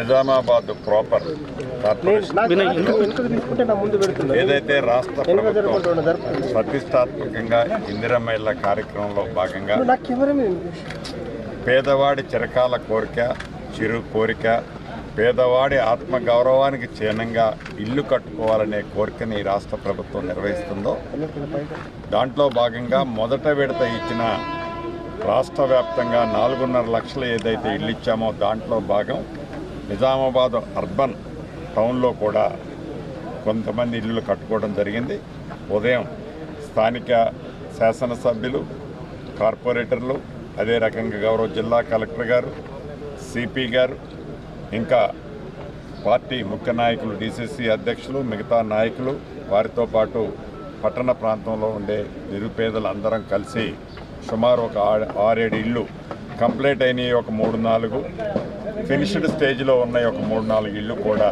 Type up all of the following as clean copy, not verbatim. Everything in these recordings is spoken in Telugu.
నిజామాబాద్ ప్రాపర్ ఏదైతే రాష్ట్ర ప్రభుత్వం ప్రతిష్టాత్మకంగా ఇందిరమ్మ ఇళ్ల కార్యక్రమంలో భాగంగా పేదవాడి చిరకాల కోరిక, చిరు కోరిక, పేదవాడి ఆత్మగౌరవానికి చిహ్నంగా ఇల్లు కట్టుకోవాలనే కోరికని రాష్ట్ర ప్రభుత్వం నిర్వహిస్తుందో దాంట్లో భాగంగా మొదట విడత ఇచ్చిన రాష్ట్ర వ్యాప్తంగా 4.5 లక్షలు ఏదైతే ఇల్లు ఇచ్చామో దాంట్లో భాగం నిజామాబాద్ అర్బన్ టౌన్లో కూడా కొంతమంది ఇల్లు కట్టుకోవడం జరిగింది. ఉదయం స్థానిక శాసనసభ్యులు, కార్పొరేటర్లు, అదే రకంగా గౌరవ జిల్లా కలెక్టర్ గారు, సిపి గారు, ఇంకా పార్టీ ముఖ్య నాయకులు, డిసిసి అధ్యక్షులు, మిగతా నాయకులు, వారితో పాటు పట్టణ ప్రాంతంలో ఉండే నిరుపేదలు అందరం కలిసి సుమారు ఒక 6-7 ఇళ్ళు కంప్లీట్ అయినాయి, ఒక 3-4 ఫినిష్డ్ స్టేజ్లో ఉన్నాయి, ఒక 3-4 ఇళ్ళు కూడా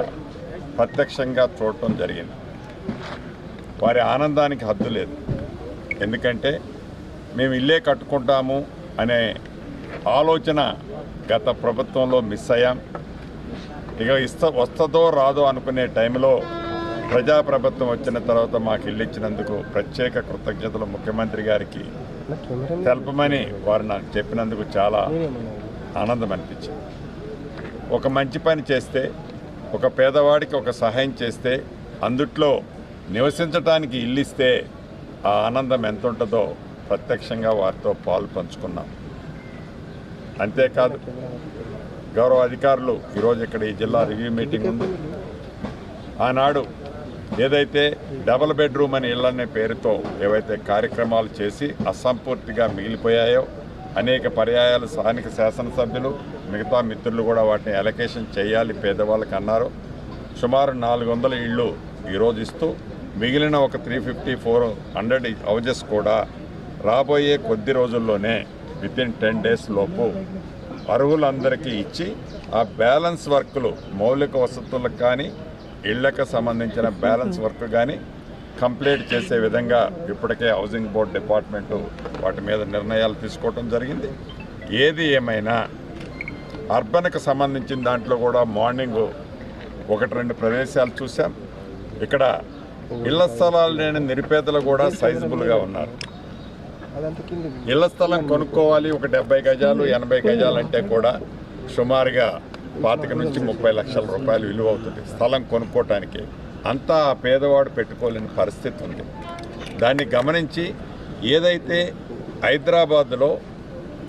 ప్రత్యక్షంగా చూడటం జరిగింది. వారి ఆనందానికి హద్దు లేదు. ఎందుకంటే మేము ఇల్లే కట్టుకుంటాము అనే ఆలోచన గత ప్రభుత్వంలో మిస్ అయ్యాం. ఇక వస్తుందో రాదో అనుకునే టైంలో ప్రజాప్రభుత్వం వచ్చిన తర్వాత మాకు ఇల్లు ఇచ్చినందుకు ప్రత్యేక కృతజ్ఞతలు ముఖ్యమంత్రి గారికి తెలపమని వారు నాకు చెప్పినందుకు చాలా ఆనందం అనిపించింది. ఒక మంచి పని చేస్తే, ఒక పేదవాడికి ఒక సహాయం చేస్తే, అందుట్లో నివసించడానికి ఇల్లు ఇస్తే ఆ ఆనందం ఎంత ఉంటుందో ప్రత్యక్షంగా వారితో పాలు పంచుకున్నాం. అంతేకాదు, గౌరవ అధికారులు ఈరోజు ఇక్కడ ఈ జిల్లా రివ్యూ మీటింగ్ ఉంది. ఆనాడు ఏదైతే డబుల్ బెడ్రూమ్ అని ఇళ్ళనే పేరుతో ఏవైతే కార్యక్రమాలు చేసి అసంపూర్తిగా మిగిలిపోయాయో అనేక పర్యాయాలు స్థానిక శాసనసభ్యులు, మిగతా మిత్రులు కూడా వాటిని అలొకేషన్ చేయాలి పేదవాళ్ళకి అన్నారు. సుమారు 400 ఇళ్ళు ఈరోజు ఇస్తూ మిగిలిన ఒక 350-400 హౌజెస్ కూడా రాబోయే కొద్ది రోజుల్లోనే వితిన్ 10 days లోపు అర్హులందరికీ ఇచ్చి ఆ బ్యాలెన్స్ వర్కులు, మౌలిక వసతులకు కానీ ఇళ్లకు సంబంధించిన బ్యాలెన్స్ వర్క్ కానీ కంప్లీట్ చేసే విధంగా ఇప్పటికే హౌసింగ్ బోర్డ్ డిపార్ట్మెంటు వాటి మీద నిర్ణయాలు తీసుకోవడం జరిగింది. ఏది ఏమైనా అర్బన్కి సంబంధించిన దాంట్లో కూడా మార్నింగ్ 1-2 ప్రదేశాలు చూసాం. ఇక్కడ ఇళ్ల స్థలాలు లేని నిరుపేదలు కూడా సైజబుల్గా ఉన్నారు. ఇళ్ల స్థలం కొనుక్కోవాలి, ఒక 70 గజాలు 80 గజాలు అంటే కూడా సుమారుగా 25 నుంచి 30 లక్షల రూపాయలు విలువ అవుతుంది స్థలం కొనుక్కోవటానికి. అంతా ఆ పేదవాడు పెట్టుకోలేని పరిస్థితి ఉంది. దాన్ని గమనించి ఏదైతే హైదరాబాద్లో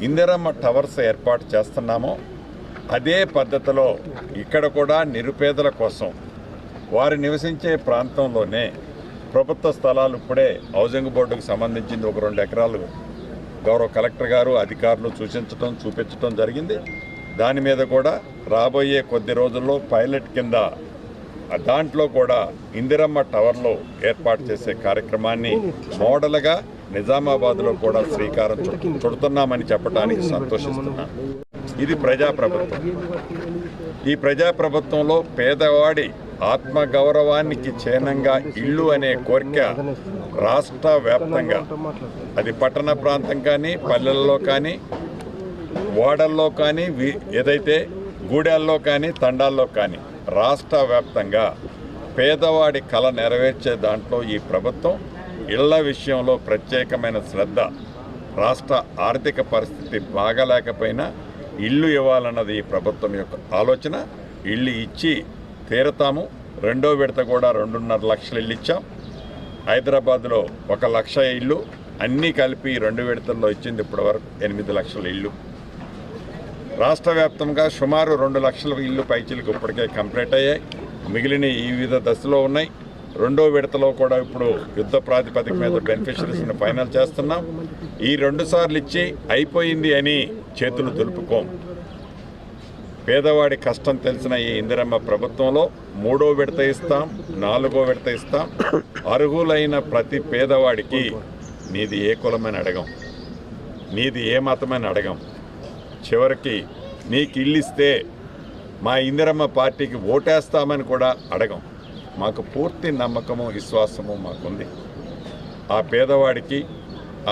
ఇందిరమ్మ టవర్స్ ఏర్పాటు చేస్తున్నామో అదే పద్ధతిలో ఇక్కడ కూడా నిరుపేదల కోసం వారు నివసించే ప్రాంతంలోనే ప్రభుత్వ స్థలాలు ఇప్పుడే హౌసింగ్ బోర్డుకు సంబంధించింది ఒక 2 ఎకరాలు గౌరవ కలెక్టర్ గారు, అధికారులు చూపించడం జరిగింది. దాని మీద కూడా రాబోయే కొద్ది రోజుల్లో పైలట్ కింద దాంట్లో కూడా ఇందిరమ్మ టవర్లో ఏర్పాటు చేసే కార్యక్రమాన్ని మోడల్గా నిజామాబాద్లో కూడా శ్రీకారం చుడుతున్నామని చెప్పడానికి సంతోషిస్తున్నాను. ఇది ప్రజాప్రభుత్వం. ఈ ప్రజాప్రభుత్వంలో పేదవాడి ఆత్మగౌరవానికి చిహ్నంగా ఇల్లు అనే కోరిక రాష్ట్ర వ్యాప్తంగా, అది పట్టణ ప్రాంతం కానీ, పల్లెల్లో కానీ, వాడల్లో కానీ, ఏదైతే గూడెల్లో కానీ, తండాల్లో కానీ రాష్ట్ర వ్యాప్తంగా పేదవాడి కళ నెరవేర్చే దాంట్లో ఈ ప్రభుత్వం ఇళ్ల విషయంలో ప్రత్యేకమైన శ్రద్ధ, రాష్ట్ర ఆర్థిక పరిస్థితి బాగలేకపోయినా ఇల్లు ఇవ్వాలన్నది ఈ ప్రభుత్వం యొక్క ఆలోచన. ఇల్లు ఇచ్చి తీరతాము. 2వ విడత కూడా 2.5 లక్షల ఇల్లు ఇచ్చాం. హైదరాబాద్లో 1 లక్ష ఇల్లు అన్నీ కలిపి 2 విడతల్లో ఇచ్చింది ఇప్పటి వరకు 8 లక్షల ఇల్లు. రాష్ట్ర వ్యాప్తంగా సుమారు 2 లక్షల ఇల్లు పైచీలకు ఇప్పటికే కంప్లీట్ అయ్యాయి. మిగిలిన ఈ వివిధ దశలో ఉన్నాయి. 2వ విడతలో కూడా ఇప్పుడు యుద్ధ ప్రాతిపదిక మీద బెనిఫిషరీస్ని ఫైనల్ చేస్తున్నాం. ఈ 2 సార్లు ఇచ్చి అయిపోయింది అని చేతులు దులుపుకోం. పేదవాడి కష్టం తెలిసిన ఈ ఇందిరమ్మ ప్రభుత్వంలో 3వ విడత ఇస్తాం, 4వ విడత ఇస్తాం. అర్హులైన ప్రతి పేదవాడికి నీది ఏ కులమని అడగం, నీది ఏ మతమని అడగం. చివరికి నీకు ఇల్లు ఇస్తే మా ఇందిరమ్మ పార్టీకి ఓటేస్తామని కూడా అడగం. మాకు పూర్తి నమ్మకము, విశ్వాసము మాకుంది. ఆ పేదవాడికి,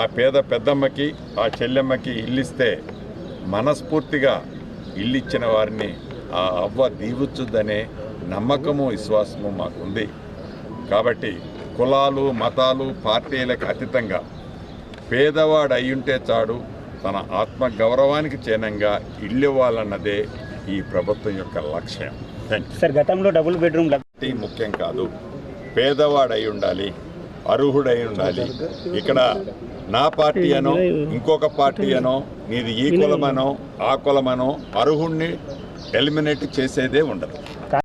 ఆ పేద పెద్దమ్మకి, ఆ చెల్లెమ్మకి ఇల్లు ఇస్తే మనస్ఫూర్తిగా ఇల్లు ఇచ్చిన వారిని ఆ అవ్వ దీవుచ్చుద్దనే నమ్మకము విశ్వాసము మాకుంది. కాబట్టి కులాలు మతాలు పార్టీలకు అతీతంగా పేదవాడు అయ్యుంటే చాడు తన ఆత్మ గౌరవానికి చిహ్నంగా ఇల్లు ఇవ్వాలన్నదే ఈ ప్రభుత్వం యొక్క లక్ష్యం. సార్ గతంలో డబుల్ బెడ్రూమ్ ముఖ్యం కాదు, పేదవాడు అయి ఉండాలి, అర్హుడై ఉండాలి. ఇక్కడ నా పార్టీ అనో ఇంకొక పార్టీ అనో నీది ఈ కులమనో ఆ కులమనో అర్హుడిని ఎలిమినేట్ చేసేదే ఉండదు.